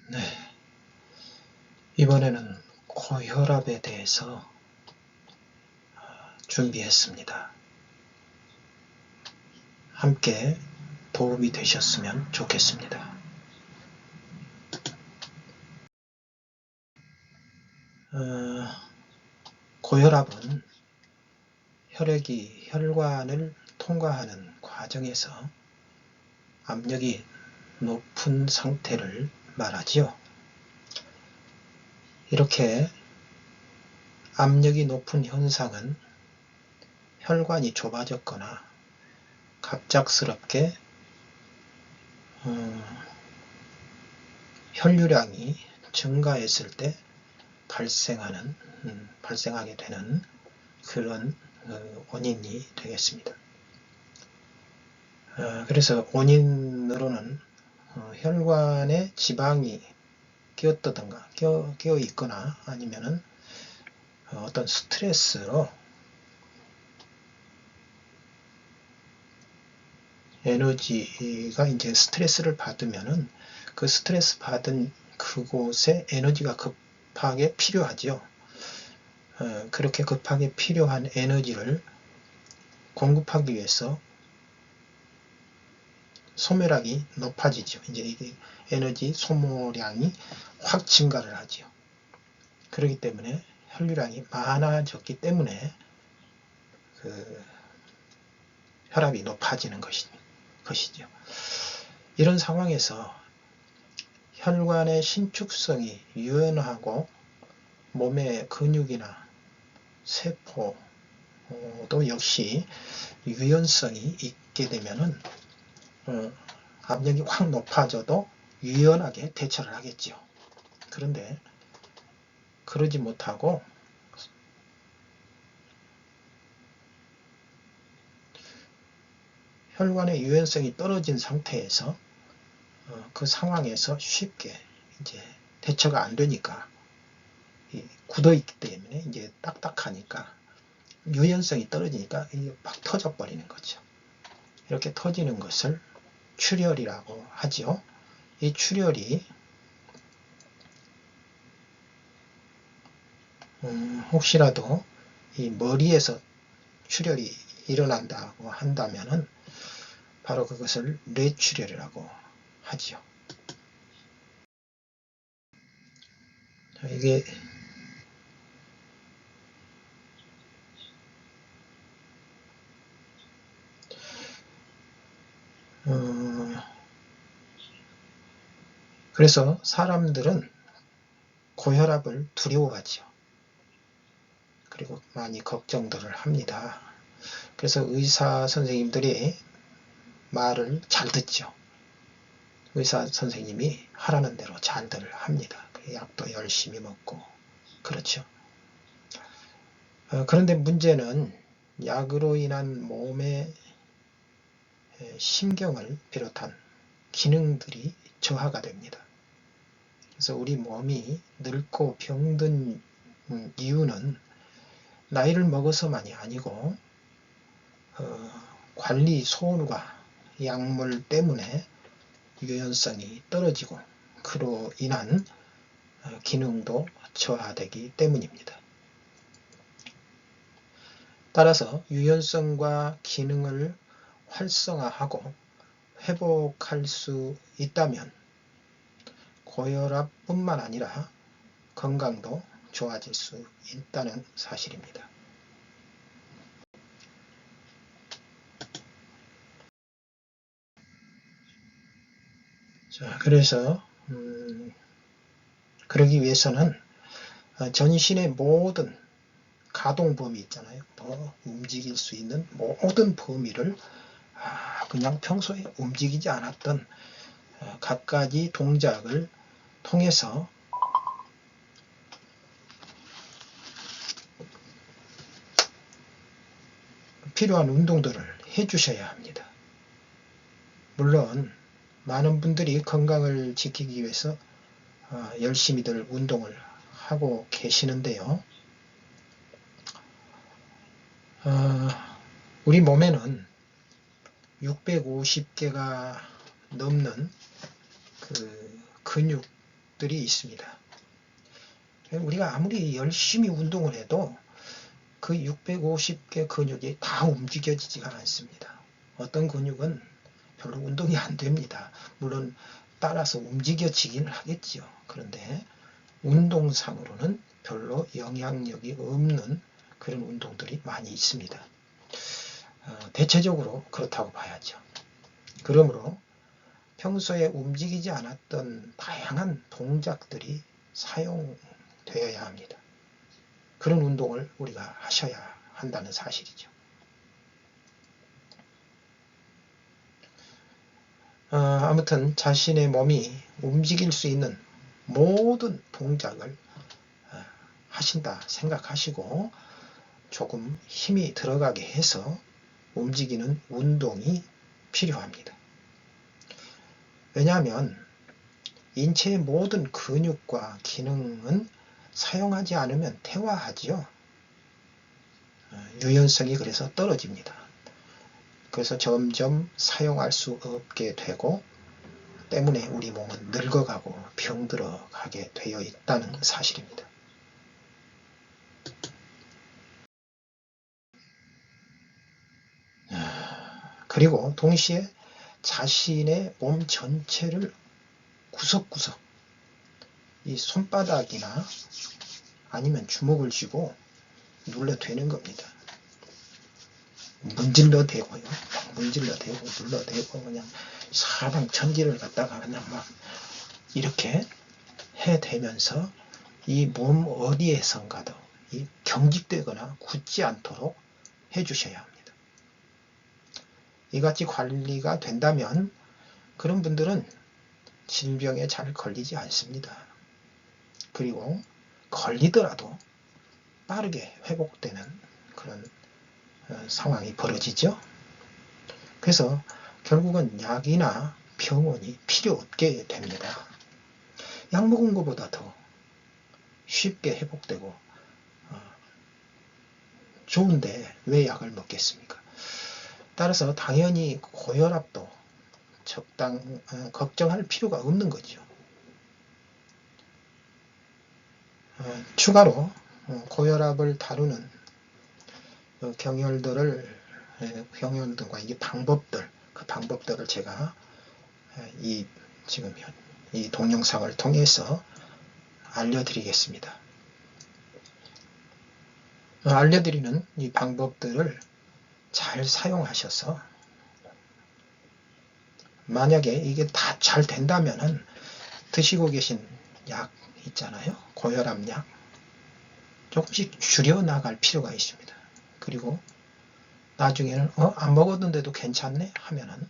네, 이번에는 고혈압에 대해서 준비했습니다. 함께 도움이 되셨으면 좋겠습니다. 고혈압은 혈액이 혈관을 통과하는 과정에서 압력이 높은 상태를 말하지요. 이렇게 압력이 높은 현상은 혈관이 좁아졌거나 갑작스럽게 혈류량이 증가했을 때 발생하게 되는 그런 원인이 되겠습니다. 그래서 원인으로는 혈관에 지방이 끼었다든가 끼어 있거나 아니면은 어떤 스트레스로 에너지가 이제 스트레스를 받으면은 그 스트레스 받은 그곳에 에너지가 급하게 필요하지요. 그렇게 급하게 필요한 에너지를 공급하기 위해서 소멸량이 높아지죠. 이제 이게 에너지 소모량이 확 증가를 하지요. 그렇기 때문에 혈류량이 많아졌기 때문에 혈압이 높아지는 것이죠. 이런 상황에서 혈관의 신축성이 유연하고 몸의 근육이나 세포도 역시 유연성이 있게 되면은 압력이 확 높아져도 유연하게 대처를 하겠죠. 그런데 그러지 못하고 혈관의 유연성이 떨어진 상태에서 그 상황에서 쉽게 이제 대처가 안 되니까 굳어 있기 때문에 이제 딱딱하니까 유연성이 떨어지니까 이게 막 터져 버리는 거죠. 이렇게 터지는 것을 출혈이라고 하죠. 이 출혈이 혹시라도 이 머리에서 출혈이 일어난다고 한다면은 바로 그것을 뇌출혈이라고 하지요. 이게 그래서 사람들은 고혈압을 두려워하지요. 그리고 많이 걱정들을 합니다. 그래서 의사 선생님들이 말을 잘 듣죠. 의사 선생님이 하라는 대로 잘들 합니다. 약도 열심히 먹고 그렇죠. 그런데 문제는 약으로 인한 몸의 신경을 비롯한 기능들이 저하가 됩니다. 그래서 우리 몸이 늙고 병든 이유는 나이를 먹어서만이 아니고 관리 소홀과 약물 때문에 유연성이 떨어지고 그로 인한 기능도 저하되기 때문입니다. 따라서 유연성과 기능을 활성화하고 회복할 수 있다면 고혈압뿐만 아니라 건강도 좋아질 수 있다는 사실입니다. 자, 그래서 그러기 위해서는 전신의 모든 가동 범위 있잖아요. 움직일 수 있는 모든 범위를 그냥 평소에 움직이지 않았던 갖가지 동작을 통해서 필요한 운동들을 해주셔야 합니다. 물론 많은 분들이 건강을 지키기 위해서 열심히들 운동을 하고 계시는데요. 우리 몸에는 650개가 넘는 그 근육 근육들이 있습니다. 우리가 아무리 열심히 운동을 해도 그 650개 근육이 다 움직여지지가 않습니다. 어떤 근육은 별로 운동이 안 됩니다. 물론 따라서 움직여지긴 하겠지요. 그런데 운동상으로는 별로 영향력이 없는 그런 운동들이 많이 있습니다. 대체적으로 그렇다고 봐야죠. 그러므로 평소에 움직이지 않았던 다양한 동작들이 사용되어야 합니다. 그런 운동을 우리가 하셔야 한다는 사실이죠. 아무튼 자신의 몸이 움직일 수 있는 모든 동작을 하신다 생각하시고 조금 힘이 들어가게 해서 움직이는 운동이 필요합니다. 왜냐하면 인체의 모든 근육과 기능은 사용하지 않으면 퇴화하지요. 유연성이 그래서 떨어집니다. 그래서 점점 사용할 수 없게 되고 때문에 우리 몸은 늙어가고 병들어가게 되어 있다는 사실입니다. 그리고 동시에 자신의 몸 전체를 구석구석 이 손바닥이나 아니면 주먹을 쥐고 눌러대는 겁니다. 문질러 대고요. 문질러 대고 눌러 대고 그냥 사방 천지를 갖다가 그냥 막 이렇게 해대면서 이 몸 어디에선가도 이 경직되거나 굳지 않도록 해주셔야 합니다. 이같이 관리가 된다면 그런 분들은 질병에 잘 걸리지 않습니다. 그리고 걸리더라도 빠르게 회복되는 그런 상황이 벌어지죠. 그래서 결국은 약이나 병원이 필요 없게 됩니다. 약 먹은 것보다 더 쉽게 회복되고 좋은데 왜 약을 먹겠습니까? 따라서 당연히 고혈압도 걱정할 필요가 없는 거죠. 추가로 고혈압을 다루는 경혈들과 이게 방법들, 그 방법들을 제가 지금 이 동영상을 통해서 알려드리겠습니다. 알려드리는 이 방법들을 잘 사용하셔서 만약에 이게 다 잘 된다면은 드시고 계신 약 있잖아요. 고혈압 약 조금씩 줄여 나갈 필요가 있습니다. 그리고 나중에는 안 먹었는데도 괜찮네 하면은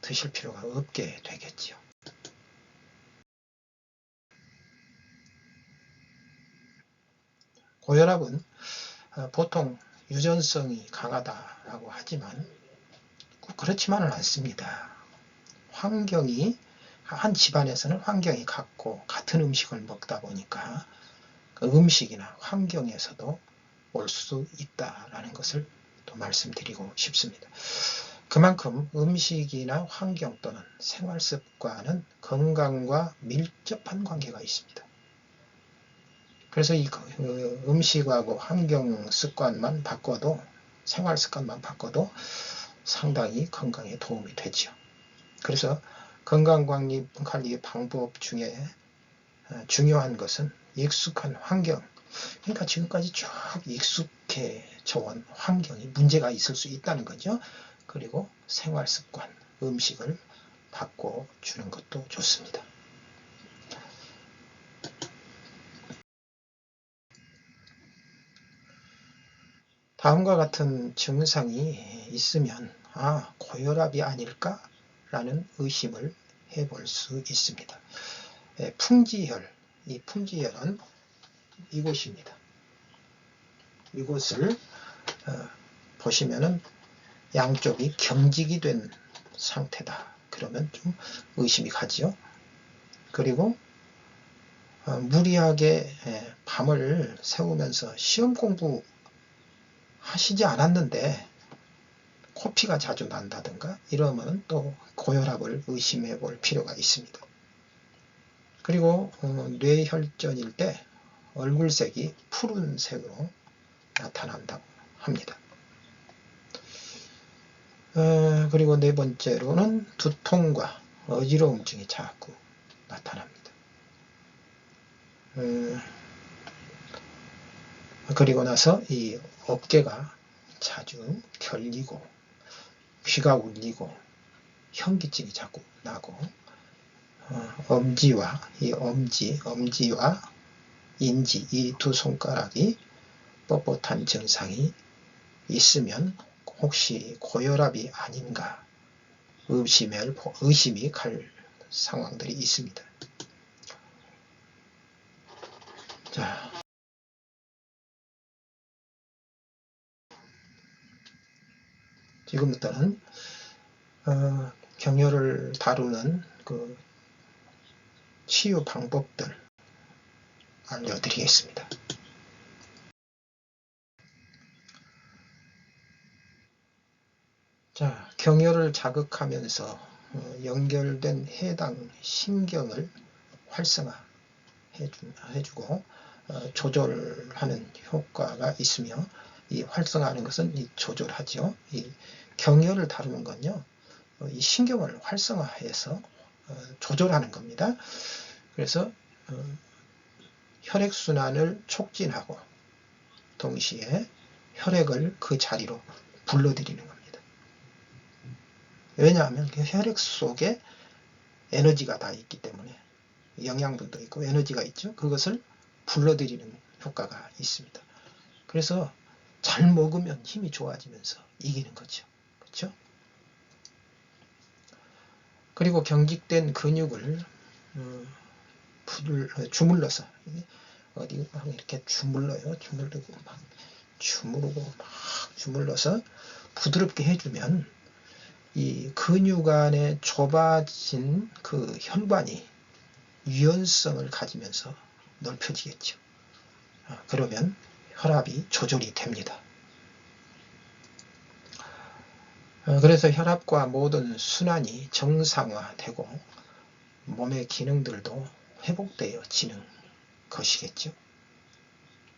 드실 필요가 없게 되겠지요. 고혈압은 보통 유전성이 강하다라고 하지만 꼭 그렇지만은 않습니다. 환경이 한 집안에서는 환경이 같고 같은 음식을 먹다 보니까 그 음식이나 환경에서도 올 수 있다라는 것을 또 말씀드리고 싶습니다. 그만큼 음식이나 환경 또는 생활 습관은 건강과 밀접한 관계가 있습니다. 그래서 이 음식하고 환경 습관만 바꿔도 생활 습관만 바꿔도 상당히 건강에 도움이 되죠. 그래서 건강관리 방법 중에 중요한 것은 익숙한 환경, 그러니까 지금까지 쭉 익숙해져 온 환경이 문제가 있을 수 있다는 거죠. 그리고 생활 습관, 음식을 바꿔주는 것도 좋습니다. 다음과 같은 증상이 있으면 고혈압이 아닐까? 라는 의심을 해볼 수 있습니다. 풍지혈, 이 풍지혈은 이곳입니다. 이곳을 보시면은 양쪽이 경직이 된 상태다. 그러면 좀 의심이 가지요. 그리고 무리하게 밤을 새우면서 시험 공부 하시지 않았는데 코피가 자주 난다든가 이러면 또 고혈압을 의심해 볼 필요가 있습니다. 그리고 뇌혈전일 때 얼굴색이 푸른색으로 나타난다고 합니다. 그리고 네 번째로는 두통과 어지러움증이 자꾸 나타납니다. 그리고 나서 이 어깨가 자주 결리고 귀가 울리고 현기증이 자꾸 나고 엄지와 인지 이 두 손가락이 뻣뻣한 증상이 있으면 혹시 고혈압이 아닌가 의심이 갈 상황들이 있습니다. 자, 지금부터는 경혈을 다루는 그 치유 방법들 알려드리겠습니다. 자, 경혈을 자극하면서 연결된 해당 신경을 활성화해주고 조절하는 효과가 있으며, 이 활성화하는 것은 이 조절하죠. 이 경혈을 다루는 건요, 이 신경을 활성화해서 조절하는 겁니다. 그래서 혈액순환을 촉진하고 동시에 혈액을 그 자리로 불러들이는 겁니다. 왜냐하면 그 혈액 속에 에너지가 다 있기 때문에, 영양분도 있고 에너지가 있죠. 그것을 불러들이는 효과가 있습니다. 그래서 잘 먹으면 힘이 좋아지면서 이기는 거죠. 그렇죠? 그리고 경직된 근육을 주물러서, 어디 막 이렇게 주물러요. 주무르고 막 주물러서 부드럽게 해주면 이 근육 안에 좁아진 그 혈관이 유연성을 가지면서 넓혀지겠죠. 그러면 혈압이 조절이 됩니다. 그래서 혈압과 모든 순환이 정상화되고 몸의 기능들도 회복되어지는 것이겠죠.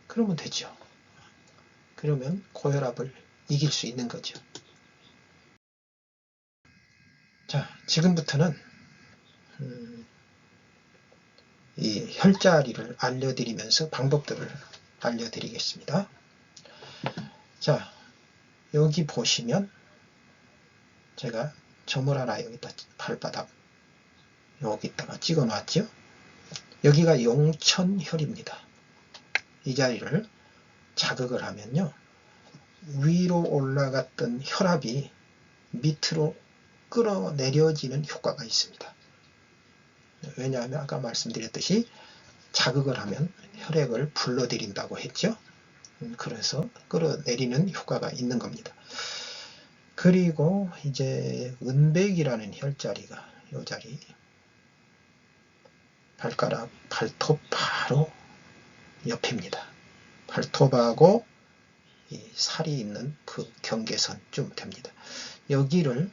그러면 되죠. 그러면 고혈압을 이길 수 있는 거죠. 자, 지금부터는 이 혈자리를 알려드리면서 방법들을 알려드리겠습니다. 자, 여기 보시면 제가 점을 하나 여기다 발바닥 여기다가 찍어 놨죠. 여기가 용천혈입니다. 이 자리를 자극을 하면요, 위로 올라갔던 혈압이 밑으로 끌어내려지는 효과가 있습니다. 왜냐하면 아까 말씀드렸듯이 자극을 하면 혈액을 불러들인다고 했죠. 그래서 끌어내리는 효과가 있는 겁니다. 그리고 이제 은백이라는 혈자리가 이 자리, 발톱 바로 옆입니다. 발톱하고 이 살이 있는 그 경계선쯤 됩니다. 여기를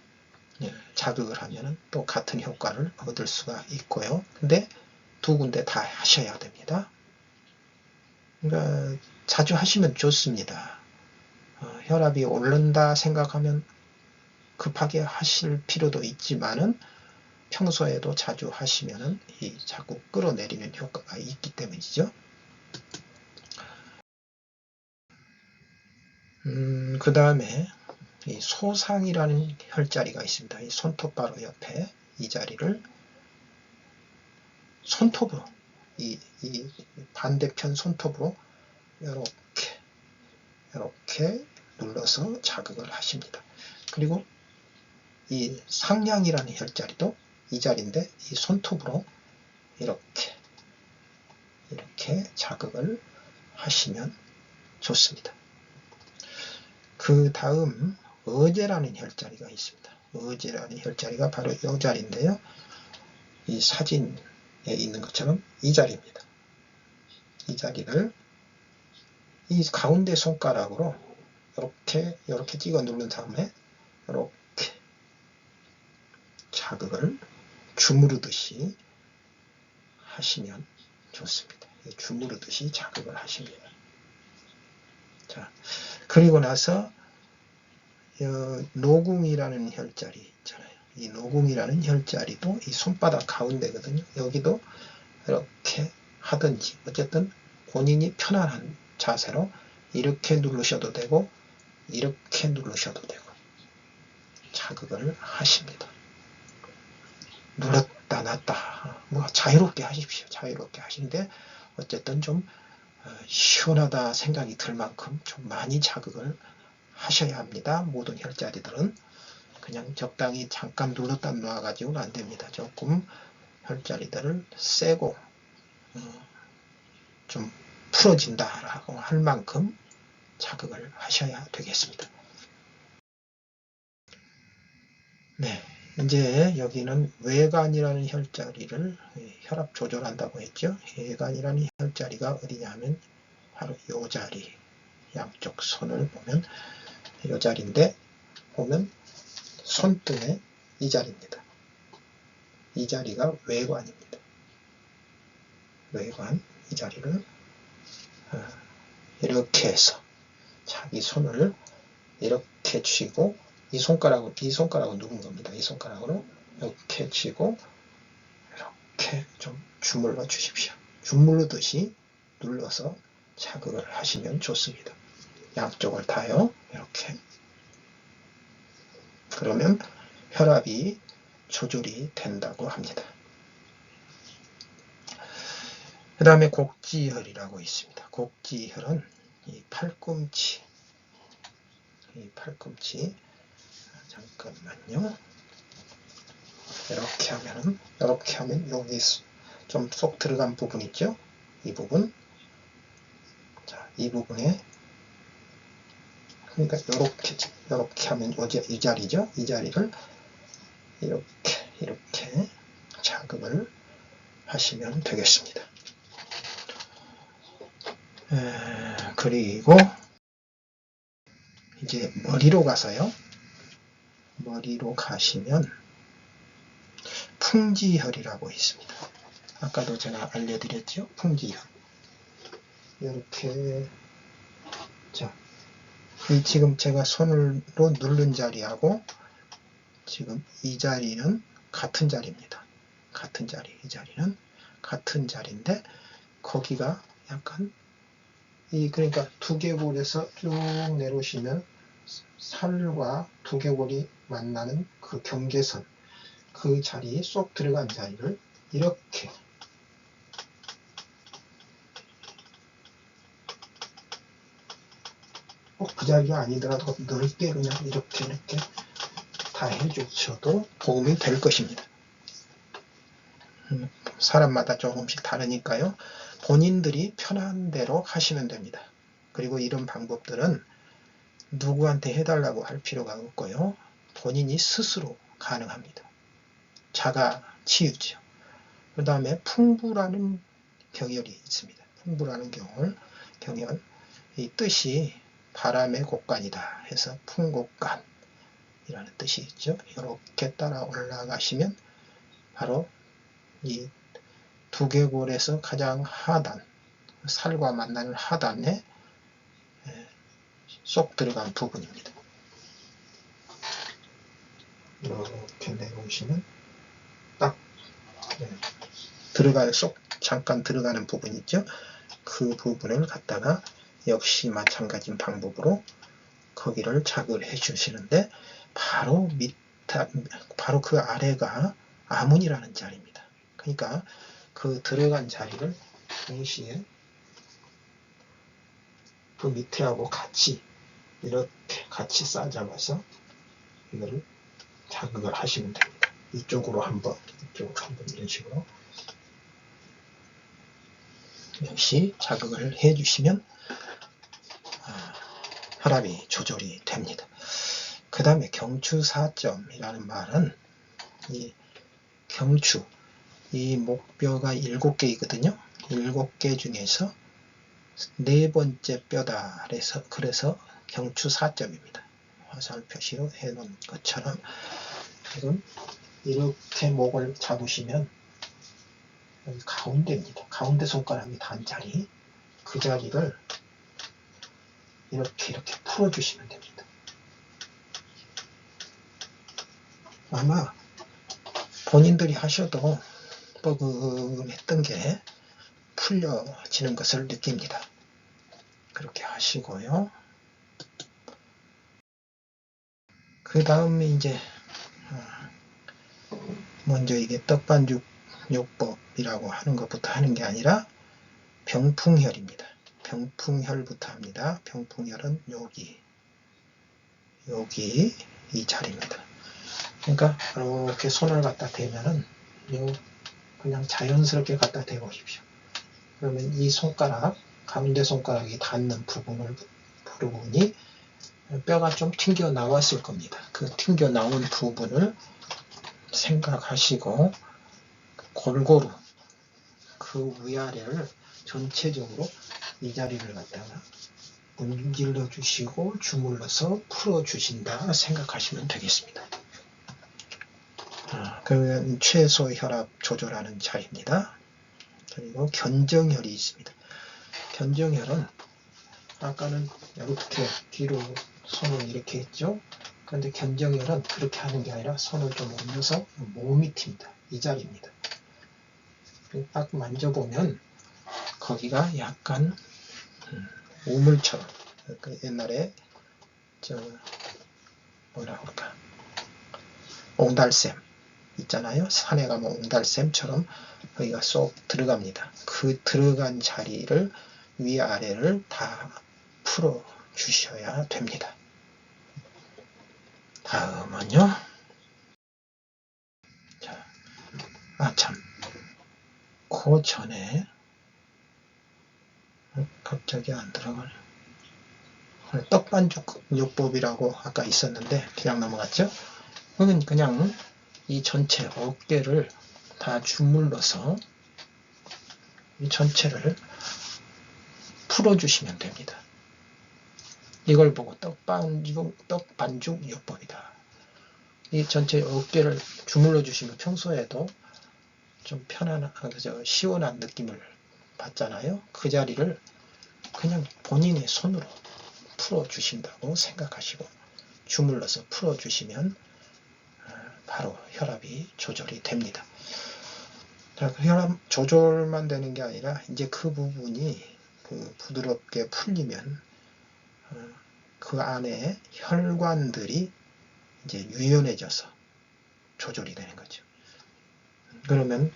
자극을 하면 또 같은 효과를 얻을 수가 있고요. 근데 두 군데 다 하셔야 됩니다. 그러니까 자주 하시면 좋습니다. 혈압이 오른다 생각하면 급하게 하실 필요도 있지만은 평소에도 자주 하시면은 이 자꾸 끌어내리는 효과가 있기 때문이죠. 그 다음에 이 소상이라는 혈자리가 있습니다. 이 손톱 바로 옆에 이 자리를 손톱으로, 이 반대편 손톱으로 이렇게 눌러서 자극을 하십니다. 그리고 이 상냥이라는 혈자리도 이 자리인데 이 손톱으로 이렇게 자극을 하시면 좋습니다. 그 다음 어제라는 혈자리가 있습니다. 어제라는 혈자리가 바로 이 자리인데요. 이 사진에 있는 것처럼 이 자리입니다. 이 자리를 이 가운데 손가락으로 이렇게 찍어 누른 다음에 이렇게 자극을 주무르듯이 하시면 좋습니다. 주무르듯이 자극을 하십니다. 자, 그리고 나서 노궁이라는 혈자리 있잖아요. 이 노궁이라는 혈자리도 이 손바닥 가운데거든요. 여기도 이렇게 하든지 어쨌든 본인이 편안한 자세로 이렇게 누르셔도 되고 이렇게 누르셔도 되고 자극을 하십니다. 눌렀다 놨다 뭐 자유롭게 하십시오. 자유롭게 하시는데 어쨌든 좀 시원하다 생각이 들 만큼 좀 많이 자극을 하셔야 합니다. 모든 혈자리들은 그냥 적당히 잠깐 눌렀다 놔가지고는 안 됩니다. 조금 혈자리들을 세고 좀 풀어진다라고 할 만큼 자극을 하셔야 되겠습니다. 네, 이제 여기는 외관이라는 혈자리를 혈압 조절한다고 했죠. 외관이라는 혈자리가 어디냐면 바로 이 자리, 양쪽 손을 보면 이 자리인데 보면 손등에 이 자리입니다. 이 자리가 외관입니다. 외관, 이 자리를 이렇게 해서 자기 손을 이렇게 쥐고 이 손가락으로 누른 겁니다. 이 손가락으로 이렇게 쥐고 이렇게 좀 주물러 주십시오. 주물르듯이 눌러서 자극을 하시면 좋습니다. 양쪽을 다요. 이렇게. 그러면 혈압이 조절이 된다고 합니다. 그 다음에 곡지혈이라고 있습니다. 곡지혈은 이 팔꿈치, 잠깐만요. 이렇게 하면 여기 좀 쏙 들어간 부분 있죠? 이 부분. 자, 이 부분에 그러니까 이렇게 하면 이 자리죠? 이 자리를 이렇게 자극을 하시면 되겠습니다. 그리고 이제 머리로 가서요. 머리로 가시면 풍지혈이라고 있습니다. 아까도 제가 알려드렸죠? 풍지혈. 이렇게 자, 이 지금 제가 손으로 누른 자리하고 지금 이 자리는 같은 자리입니다. 같은 자리, 이 자리는 같은 자리인데 거기가 약간 그러니까 두개골에서 쭉 내려오시면 살과 두개골이 만나는 그 경계선, 그 자리에 쏙 들어간 자리를 이렇게 꼭 그 자리가 아니더라도 넓게 그냥 이렇게 다 해주셔도 도움이 될 것입니다. 사람마다 조금씩 다르니까요. 본인들이 편한 대로 하시면 됩니다. 그리고 이런 방법들은 누구한테 해달라고 할 필요가 없고요. 본인이 스스로 가능합니다. 자가 치유죠. 그 다음에 풍부라는 경혈이 있습니다. 풍부라는 경혈, 이 뜻이 바람의 곡간이다 해서 풍곡간이라는 뜻이 있죠. 이렇게 따라 올라가시면 바로 이 두개골에서 가장 하단, 살과 만나는 하단에 쏙 들어간 부분입니다. 이렇게 내려오시면 딱 잠깐 들어가는 부분 있죠. 그 부분을 갖다가 역시 마찬가지 방법으로 거기를 자극을 해 주시는데 바로 그 아래가 아문이라는 자리입니다. 그러니까 그 들어간 자리를 동시에 그 밑에하고 같이 이렇게 같이 싸잡아서 이거를 자극을 하시면 됩니다. 이쪽으로 한번 이런 식으로 역시 자극을 해주시면 혈압이 조절이 됩니다. 그 다음에 경추사점이라는 말은 이 경추, 이 목뼈가 7개이거든요. 7개 중에서 4번째 뼈다. 그래서 경추사점입니다. 화살 표시로 해놓은 것처럼 지금 이렇게 목을 잡으시면 여기 가운데입니다. 가운데 손가락이 단 자리, 그 자리를 이렇게 풀어주시면 됩니다. 아마 본인들이 하셔도 뻐근했던 게 풀려지는 것을 느낍니다. 그렇게 하시고요. 그 다음에 이제 먼저 이게 떡반죽 요법이라고 하는 것부터 하는 게 아니라 병풍혈입니다. 병풍혈부터 합니다. 병풍혈은 여기 이 자리입니다. 그러니까 이렇게 손을 갖다 대면은 그냥 자연스럽게 갖다 대보십시오. 그러면 이 손가락, 가운데 손가락이 닿는 부분이 뼈가 좀 튕겨 나왔을 겁니다. 그 튕겨 나온 부분을 생각하시고 골고루 그 위아래를 전체적으로 이 자리를 갖다가 문질러 주시고 주물러서 풀어 주신다 생각하시면 되겠습니다. 그러면 최소 혈압 조절하는 자리입니다. 그리고 견정혈이 있습니다. 견정혈은 아까는 이렇게 뒤로 손을 이렇게 했죠. 그런데 견정혈은 그렇게 하는 게 아니라 손을 좀 올려서 몸 밑입니다. 이 자리입니다. 딱 만져보면 거기가 약간 우물처럼, 옛날에 뭐라 그럴까, 옹달샘 있잖아요. 산에 가면 옹달샘처럼 거기가 쏙 들어갑니다. 그 들어간 자리를 위아래를 다 풀어 주셔야 됩니다. 다음은요. 자, 그 전에 갑자기 안 들어가네. 떡반죽 요법이라고 아까 있었는데 그냥 넘어갔죠. 그냥 이 전체 어깨를 다 주물러서 이 전체를 풀어주시면 됩니다. 이걸 보고 떡반죽 요법이다. 이 전체 어깨를 주물러 주시면 평소에도 좀 시원한 느낌을 받잖아요. 그 자리를 그냥 본인의 손으로 풀어주신다고 생각하시고 주물러서 풀어주시면 바로 혈압이 조절이 됩니다. 자, 그 혈압 조절만 되는 게 아니라 이제 그 부분이 부드럽게 풀리면 그 안에 혈관들이 이제 유연해져서 조절이 되는 거죠. 그러면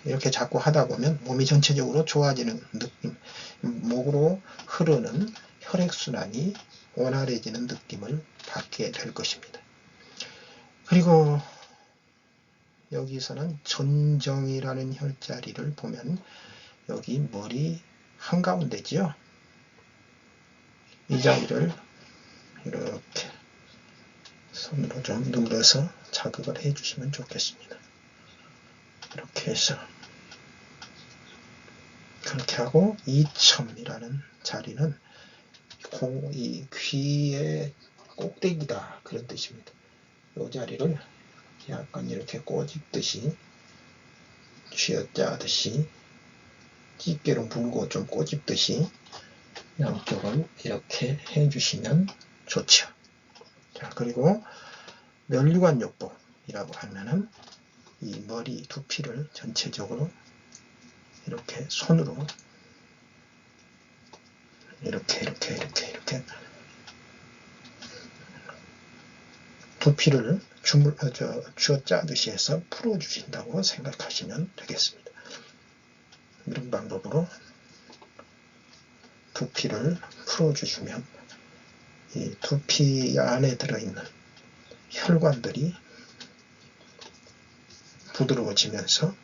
이렇게 자꾸 하다 보면 몸이 전체적으로 좋아지는 느낌, 목으로 흐르는 혈액순환이 원활해지는 느낌을 받게 될 것입니다. 그리고 여기서는 전정이라는 혈자리를 보면 여기 머리 한가운데지요. 이 자리를 이렇게 손으로 좀 눌러서 자극을 해주시면 좋겠습니다. 이렇게 해서 그렇게 하고 이첨이라는 자리는 이 귀의 꼭대기다 그런 뜻입니다. 이 자리를 약간 이렇게 꼬집듯이 쥐어짜듯이 집게로 물고 좀 꼬집듯이 양쪽을 이렇게 해주시면 좋죠. 자, 그리고 면류관 요법이라고 하면은 이 머리 두피를 전체적으로 이렇게 손으로 이렇게 두피를 쥐어짜듯이 해서 풀어주신다고 생각하시면 되겠습니다. 이런 방법으로 두피를 풀어주시면 이 두피 안에 들어있는 혈관들이 부드러워지면서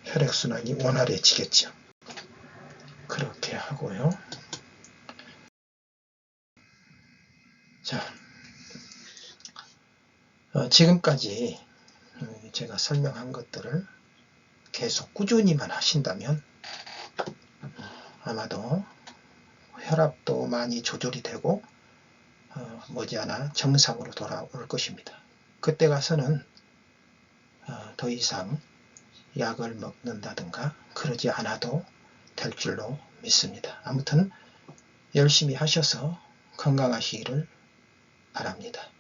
혈액순환이 원활해지겠죠. 그렇게 하고요. 자, 지금까지 제가 설명한 것들을 계속 꾸준히만 하신다면 아마도 혈압도 많이 조절이 되고 머지않아 정상으로 돌아올 것입니다. 그때 가서는 더 이상 약을 먹는다든가 그러지 않아도 될 줄로 믿습니다. 아무튼 열심히 하셔서 건강하시기를 바랍니다.